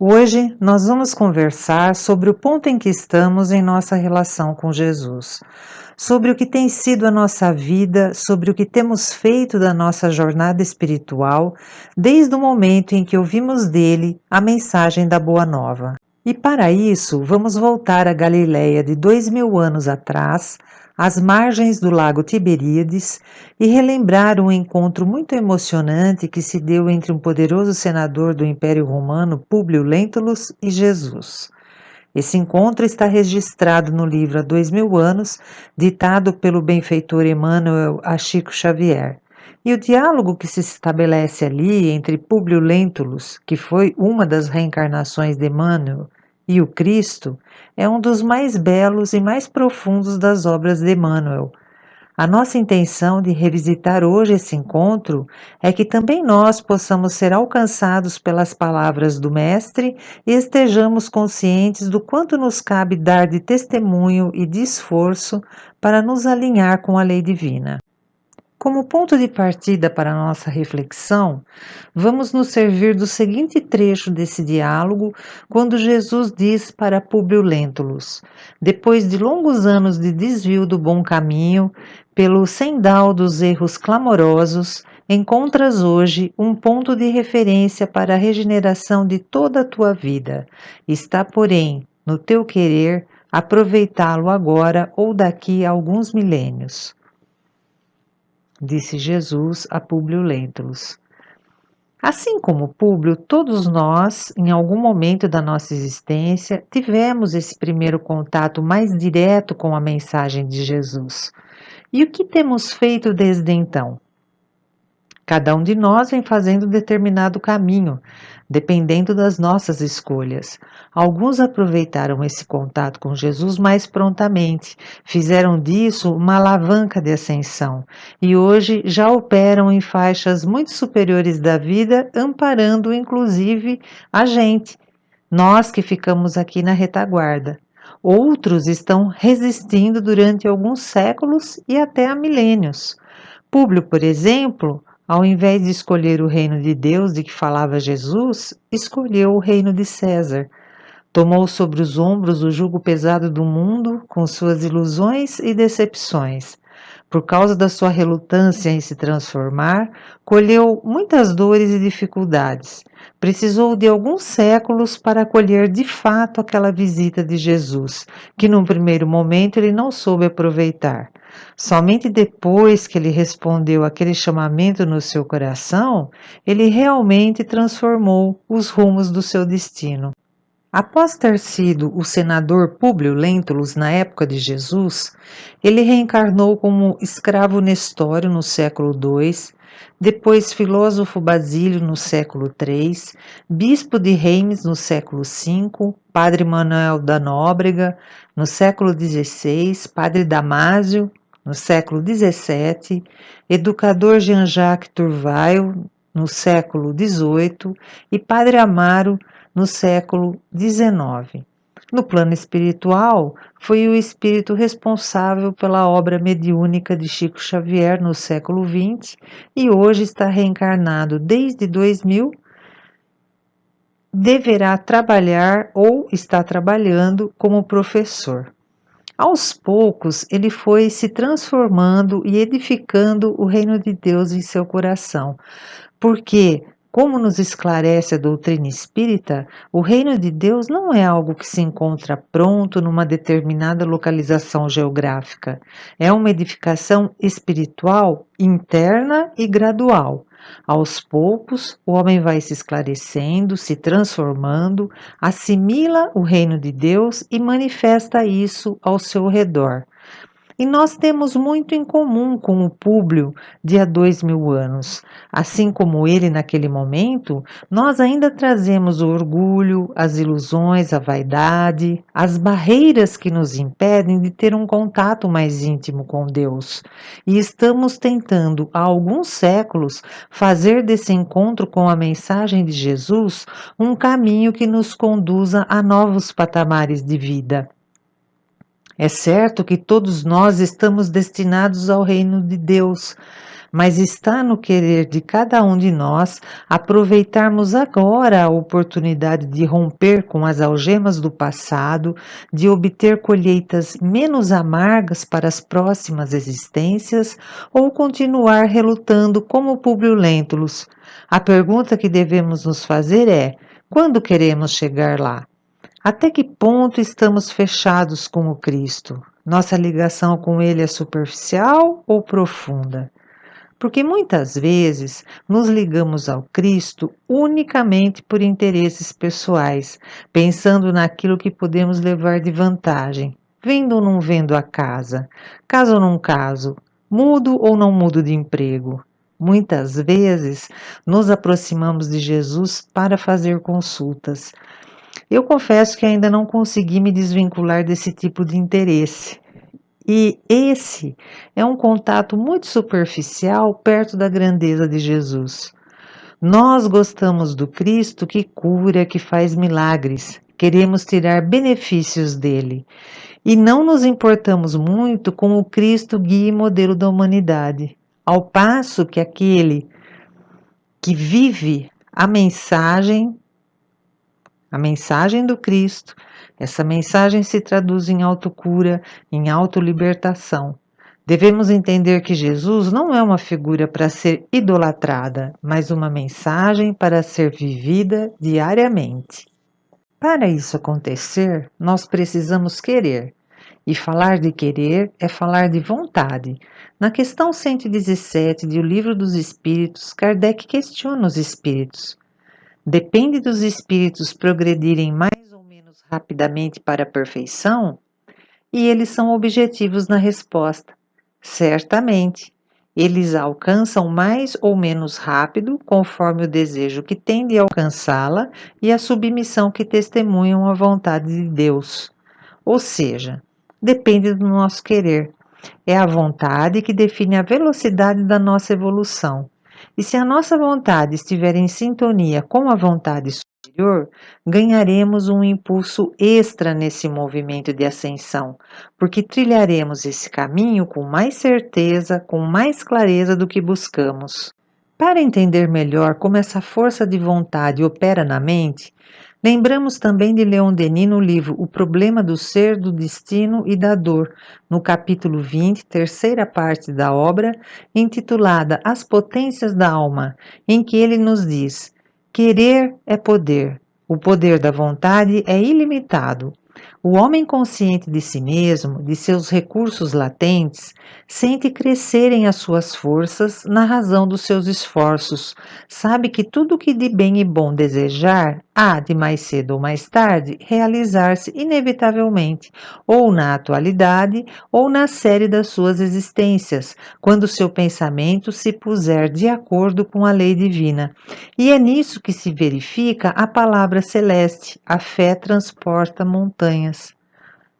Hoje nós vamos conversar sobre o ponto em que estamos em nossa relação com Jesus, sobre o que tem sido a nossa vida, sobre o que temos feito da nossa jornada espiritual, desde o momento em que ouvimos dele a mensagem da Boa Nova. E para isso, vamos voltar à Galiléia de 2000 anos atrás, às margens do lago Tiberíades, e relembrar um encontro muito emocionante que se deu entre um poderoso senador do Império Romano, Públio Lentulus, e Jesus. Esse encontro está registrado no livro Há 2000 anos, ditado pelo benfeitor Emmanuel a Chico Xavier. E o diálogo que se estabelece ali entre Públio Lentulus, que foi uma das reencarnações de Emmanuel, e o Cristo, é um dos mais belos e mais profundos das obras de Emmanuel. A nossa intenção de revisitar hoje esse encontro é que também nós possamos ser alcançados pelas palavras do Mestre e estejamos conscientes do quanto nos cabe dar de testemunho e de esforço para nos alinhar com a lei divina. Como ponto de partida para a nossa reflexão, vamos nos servir do seguinte trecho desse diálogo, quando Jesus diz para Públio Lentulus: depois de longos anos de desvio do bom caminho, pelo sendal dos erros clamorosos, encontras hoje um ponto de referência para a regeneração de toda a tua vida. Está, porém, no teu querer aproveitá-lo agora ou daqui a alguns milênios. Disse Jesus a Públio Lentulus. Assim como Públio, todos nós, em algum momento da nossa existência, tivemos esse primeiro contato mais direto com a mensagem de Jesus. E o que temos feito desde então? Cada um de nós vem fazendo determinado caminho, dependendo das nossas escolhas. Alguns aproveitaram esse contato com Jesus mais prontamente, fizeram disso uma alavanca de ascensão e hoje já operam em faixas muito superiores da vida, amparando inclusive a gente, nós que ficamos aqui na retaguarda. Outros estão resistindo durante alguns séculos e até há milênios. Públio, por exemplo, ao invés de escolher o reino de Deus de que falava Jesus, escolheu o reino de César. Tomou sobre os ombros o jugo pesado do mundo, com suas ilusões e decepções. Por causa da sua relutância em se transformar, colheu muitas dores e dificuldades. Precisou de alguns séculos para acolher de fato aquela visita de Jesus, que num primeiro momento ele não soube aproveitar. Somente depois que ele respondeu aquele chamamento no seu coração, ele realmente transformou os rumos do seu destino. Após ter sido o senador Públio Lentulus na época de Jesus, ele reencarnou como escravo Nestório no século II, depois filósofo Basílio no século III, bispo de Reims no século V, padre Manuel da Nóbrega no século XVI, padre Damásio no século XVII, educador Jean-Jacques Turvail no século XVIII e padre Amaro no século XIX. No plano espiritual, foi o espírito responsável pela obra mediúnica de Chico Xavier no século XX e hoje está reencarnado desde 2000. Deverá trabalhar ou está trabalhando como professor. Aos poucos, ele foi se transformando e edificando o reino de Deus em seu coração, porque, como nos esclarece a doutrina espírita, o reino de Deus não é algo que se encontra pronto numa determinada localização geográfica. É uma edificação espiritual interna e gradual. Aos poucos, o homem vai se esclarecendo, se transformando, assimila o reino de Deus e manifesta isso ao seu redor. E nós temos muito em comum com o Públio de há 2000 anos. Assim como ele naquele momento, nós ainda trazemos o orgulho, as ilusões, a vaidade, as barreiras que nos impedem de ter um contato mais íntimo com Deus. E estamos tentando, há alguns séculos, fazer desse encontro com a mensagem de Jesus um caminho que nos conduza a novos patamares de vida. É certo que todos nós estamos destinados ao reino de Deus, mas está no querer de cada um de nós aproveitarmos agora a oportunidade de romper com as algemas do passado, de obter colheitas menos amargas para as próximas existências ou continuar relutando como Públio Lentulus. A pergunta que devemos nos fazer é: quando queremos chegar lá? Até que ponto estamos fechados com o Cristo? Nossa ligação com Ele é superficial ou profunda? Porque muitas vezes nos ligamos ao Cristo unicamente por interesses pessoais, pensando naquilo que podemos levar de vantagem, vendo ou não vendo a casa, caso ou não caso, mudo ou não mudo de emprego. Muitas vezes nos aproximamos de Jesus para fazer consultas. Eu confesso que ainda não consegui me desvincular desse tipo de interesse. E esse é um contato muito superficial perto da grandeza de Jesus. Nós gostamos do Cristo que cura, que faz milagres. Queremos tirar benefícios dele. E não nos importamos muito com o Cristo guia e modelo da humanidade. Ao passo que aquele que vive a mensagem do Cristo, essa mensagem se traduz em autocura, em autolibertação. Devemos entender que Jesus não é uma figura para ser idolatrada, mas uma mensagem para ser vivida diariamente. Para isso acontecer, nós precisamos querer. E falar de querer é falar de vontade. Na questão 117 do Livro dos Espíritos, Kardec questiona os espíritos. Depende dos espíritos progredirem mais ou menos rapidamente para a perfeição? E eles são objetivos na resposta. Certamente, eles a alcançam mais ou menos rápido, conforme o desejo que tem de alcançá-la e a submissão que testemunham à vontade de Deus. Ou seja, depende do nosso querer. É a vontade que define a velocidade da nossa evolução. E se a nossa vontade estiver em sintonia com a vontade superior, ganharemos um impulso extra nesse movimento de ascensão, porque trilharemos esse caminho com mais certeza, com mais clareza do que buscamos. Para entender melhor como essa força de vontade opera na mente, lembramos também de Leon Denis no livro O Problema do Ser, do Destino e da Dor, no capítulo 20, terceira parte da obra, intitulada As Potências da Alma, em que ele nos diz: querer é poder, o poder da vontade é ilimitado. O homem consciente de si mesmo, de seus recursos latentes, sente crescerem as suas forças na razão dos seus esforços, sabe que tudo o que de bem e bom desejar há de mais cedo ou mais tarde realizar-se inevitavelmente, ou na atualidade, ou na série das suas existências, quando seu pensamento se puser de acordo com a lei divina. E é nisso que se verifica a palavra celeste: a fé transporta montanhas.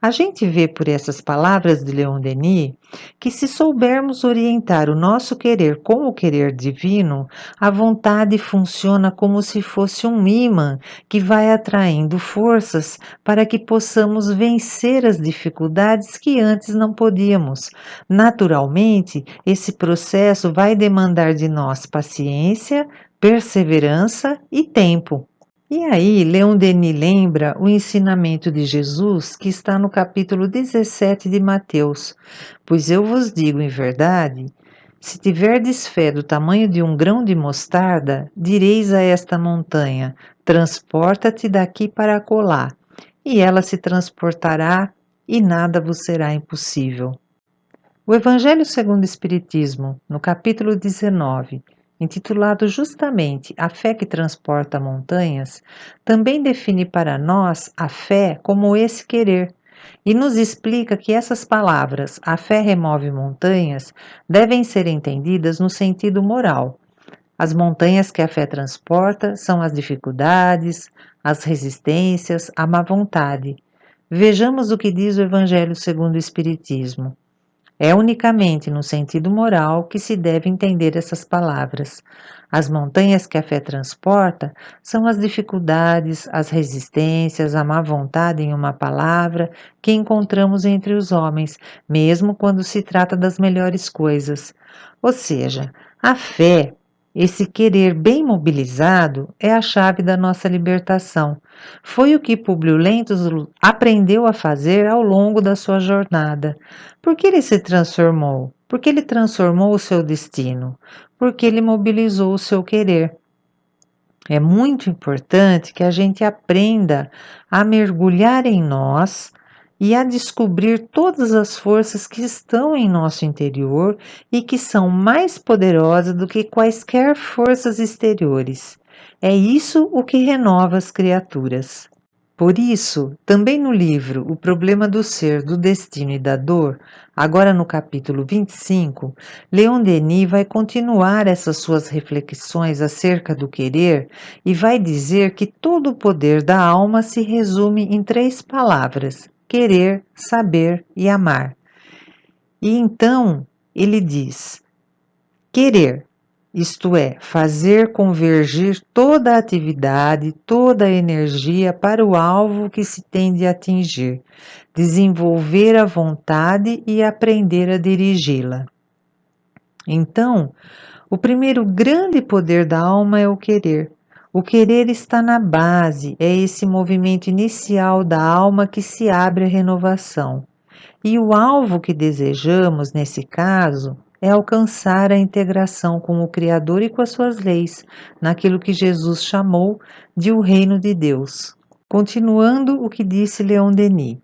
A gente vê por essas palavras de Leon Denis que, se soubermos orientar o nosso querer com o querer divino, a vontade funciona como se fosse um ímã que vai atraindo forças para que possamos vencer as dificuldades que antes não podíamos. Naturalmente, esse processo vai demandar de nós paciência, perseverança e tempo. E aí, Leon Denis lembra o ensinamento de Jesus que está no capítulo 17 de Mateus. Pois eu vos digo em verdade, se tiverdes fé do tamanho de um grão de mostarda, direis a esta montanha: transporta-te daqui para acolá, e ela se transportará, e nada vos será impossível. O Evangelho segundo o Espiritismo, no capítulo 19, intitulado justamente A Fé que Transporta Montanhas, também define para nós a fé como esse querer e nos explica que essas palavras, a fé remove montanhas, devem ser entendidas no sentido moral. As montanhas que a fé transporta são as dificuldades, as resistências, a má vontade. Vejamos o que diz o Evangelho segundo o Espiritismo. É unicamente no sentido moral que se deve entender essas palavras. As montanhas que a fé transporta são as dificuldades, as resistências, a má vontade, em uma palavra, que encontramos entre os homens, mesmo quando se trata das melhores coisas. Ou seja, A fé, esse querer bem mobilizado, é a chave da nossa libertação. Foi o que Públio Lentulus aprendeu a fazer ao longo da sua jornada. Por que ele se transformou? Porque ele transformou o seu destino. Porque ele mobilizou o seu querer. É muito importante que a gente aprenda a mergulhar em nós e a descobrir todas as forças que estão em nosso interior e que são mais poderosas do que quaisquer forças exteriores. É isso o que renova as criaturas. Por isso, também no livro O Problema do Ser, do Destino e da Dor, agora no capítulo 25, Leon Denis vai continuar essas suas reflexões acerca do querer e vai dizer que todo o poder da alma se resume em 3 palavras: querer, saber e amar. E então ele diz: querer, isto é, fazer convergir toda a atividade, toda a energia para o alvo que se tem de atingir, desenvolver a vontade e aprender a dirigi-la. Então, o primeiro grande poder da alma é o querer. O querer está na base, é esse movimento inicial da alma que se abre à renovação. E o alvo que desejamos, nesse caso, é alcançar a integração com o Criador e com as suas leis, naquilo que Jesus chamou de o reino de Deus. Continuando o que disse Leon Denis: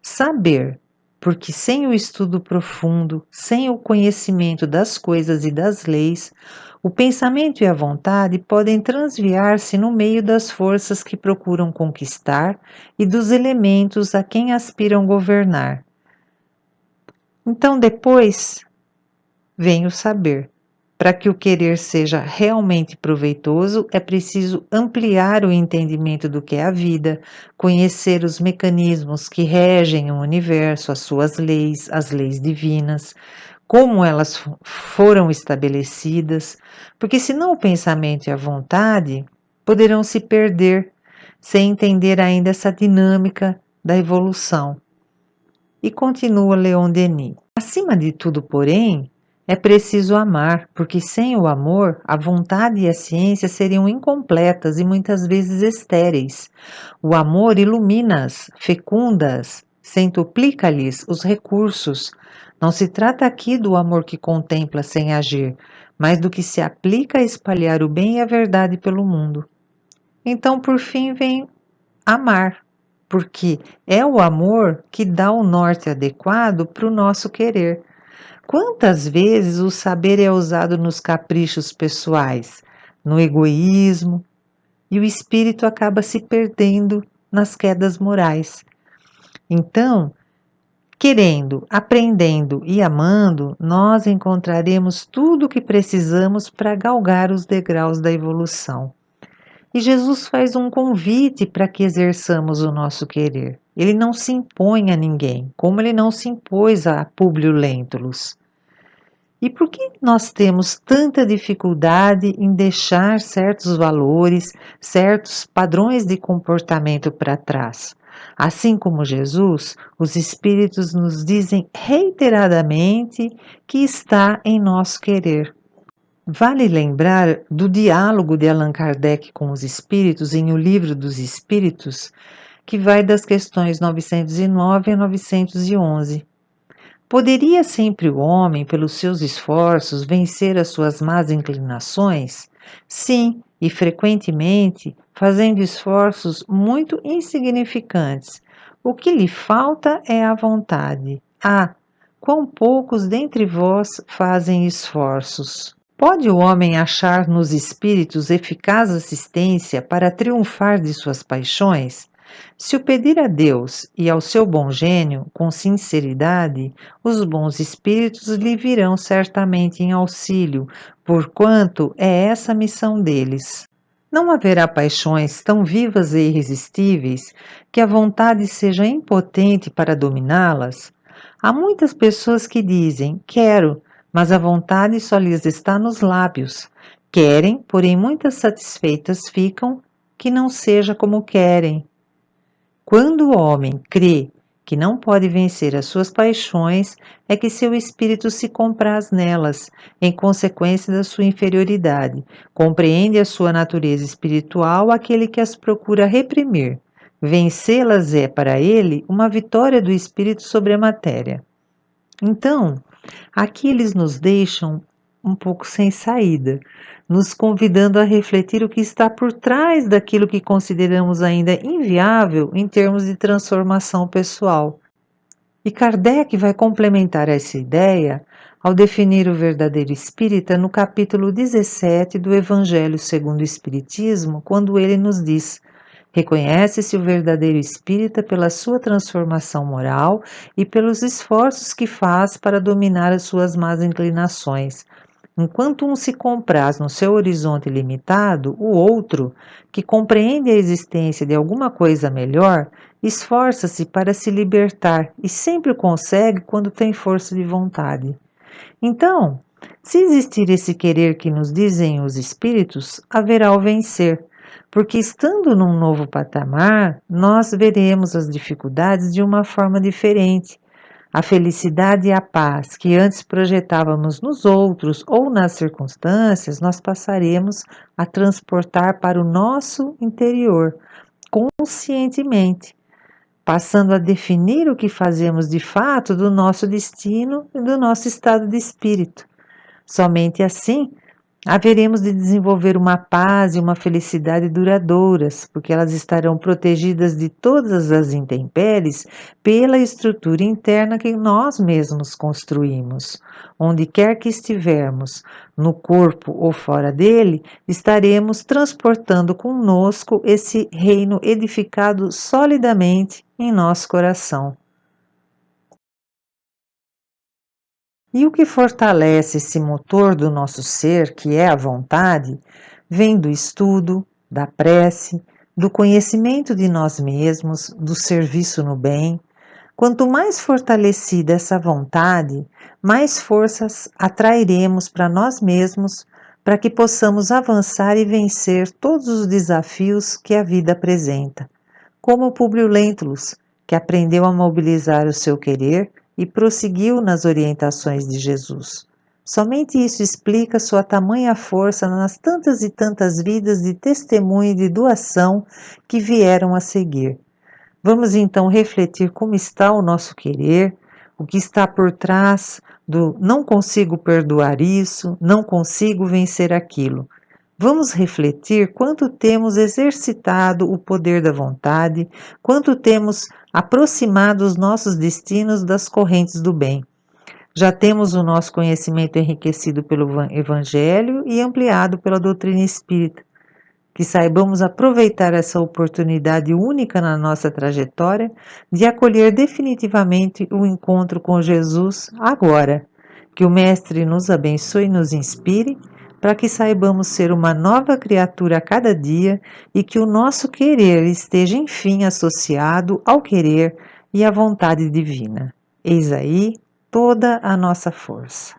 saber, porque sem o estudo profundo, sem o conhecimento das coisas e das leis, o pensamento e a vontade podem transviar-se no meio das forças que procuram conquistar e dos elementos a quem aspiram governar. Então, depois vem o saber. Para que o querer seja realmente proveitoso, é preciso ampliar o entendimento do que é a vida, conhecer os mecanismos que regem o universo, as suas leis, as leis divinas, como elas foram estabelecidas, porque senão o pensamento e a vontade poderão se perder sem entender ainda essa dinâmica da evolução. E continua Leon Denis: acima de tudo, porém, é preciso amar, porque sem o amor, a vontade e a ciência seriam incompletas e muitas vezes estéreis. O amor ilumina-as, fecunda-as, centuplica-lhes os recursos. Não se trata aqui do amor que contempla sem agir, mas do que se aplica a espalhar o bem e a verdade pelo mundo. Então, por fim, vem amar, porque é o amor que dá o norte adequado para o nosso querer. Quantas vezes o saber é usado nos caprichos pessoais, no egoísmo, e o espírito acaba se perdendo nas quedas morais. Então, querendo, aprendendo e amando, nós encontraremos tudo o que precisamos para galgar os degraus da evolução. E Jesus faz um convite para que exerçamos o nosso querer. Ele não se impõe a ninguém, como ele não se impôs a Públio Lentulus. E por que nós temos tanta dificuldade em deixar certos valores, certos padrões de comportamento para trás? Assim como Jesus, os Espíritos nos dizem reiteradamente que está em nosso querer. Vale lembrar do diálogo de Allan Kardec com os Espíritos em O Livro dos Espíritos, que vai das questões 909 a 911. Poderia sempre o homem, pelos seus esforços, vencer as suas más inclinações? Sim, e frequentemente fazendo esforços muito insignificantes. O que lhe falta é a vontade. Ah, quão poucos dentre vós fazem esforços! Pode o homem achar nos espíritos eficaz assistência para triunfar de suas paixões? Se o pedir a Deus e ao seu bom gênio, com sinceridade, os bons espíritos lhe virão certamente em auxílio, porquanto é essa a missão deles. Não haverá paixões tão vivas e irresistíveis que a vontade seja impotente para dominá-las? Há muitas pessoas que dizem, quero, mas a vontade só lhes está nos lábios. Querem, porém muitas satisfeitas ficam, que não seja como querem. Quando o homem crê que não pode vencer as suas paixões é que seu espírito se compraz nelas, em consequência da sua inferioridade. Compreende a sua natureza espiritual aquele que as procura reprimir. Vencê-las é, para ele, uma vitória do espírito sobre a matéria. Então, aqui eles nos deixam um pouco sem saída, nos convidando a refletir o que está por trás daquilo que consideramos ainda inviável em termos de transformação pessoal. E Kardec vai complementar essa ideia ao definir o verdadeiro espírita no capítulo 17 do Evangelho segundo o Espiritismo, quando ele nos diz: reconhece-se o verdadeiro espírita pela sua transformação moral e pelos esforços que faz para dominar as suas más inclinações. Enquanto um se compraz no seu horizonte limitado, o outro, que compreende a existência de alguma coisa melhor, esforça-se para se libertar e sempre o consegue quando tem força de vontade. Então, se existir esse querer que nos dizem os espíritos, haverá o vencer, porque estando num novo patamar, nós veremos as dificuldades de uma forma diferente. A felicidade e a paz que antes projetávamos nos outros ou nas circunstâncias, nós passaremos a transportar para o nosso interior, conscientemente, passando a definir o que fazemos de fato do nosso destino e do nosso estado de espírito. Somente assim haveremos de desenvolver uma paz e uma felicidade duradouras, porque elas estarão protegidas de todas as intempéries pela estrutura interna que nós mesmos construímos. Onde quer que estivermos, no corpo ou fora dele, estaremos transportando conosco esse reino edificado solidamente em nosso coração. E o que fortalece esse motor do nosso ser, que é a vontade, vem do estudo, da prece, do conhecimento de nós mesmos, do serviço no bem. Quanto mais fortalecida essa vontade, mais forças atrairemos para nós mesmos, para que possamos avançar e vencer todos os desafios que a vida apresenta. Como Públio Lentulus, que aprendeu a mobilizar o seu querer e prosseguiu nas orientações de Jesus. Somente isso explica sua tamanha força nas tantas e tantas vidas de testemunho e de doação que vieram a seguir. Vamos então refletir como está o nosso querer, o que está por trás do não consigo perdoar isso, não consigo vencer aquilo. Vamos refletir quanto temos exercitado o poder da vontade, quanto temos aproximado os nossos destinos das correntes do bem. Já temos o nosso conhecimento enriquecido pelo Evangelho e ampliado pela doutrina espírita. Que saibamos aproveitar essa oportunidade única na nossa trajetória de acolher definitivamente o encontro com Jesus agora. Que o Mestre nos abençoe e nos inspire para que saibamos ser uma nova criatura a cada dia e que o nosso querer esteja enfim associado ao querer e à vontade divina. Eis aí toda a nossa força.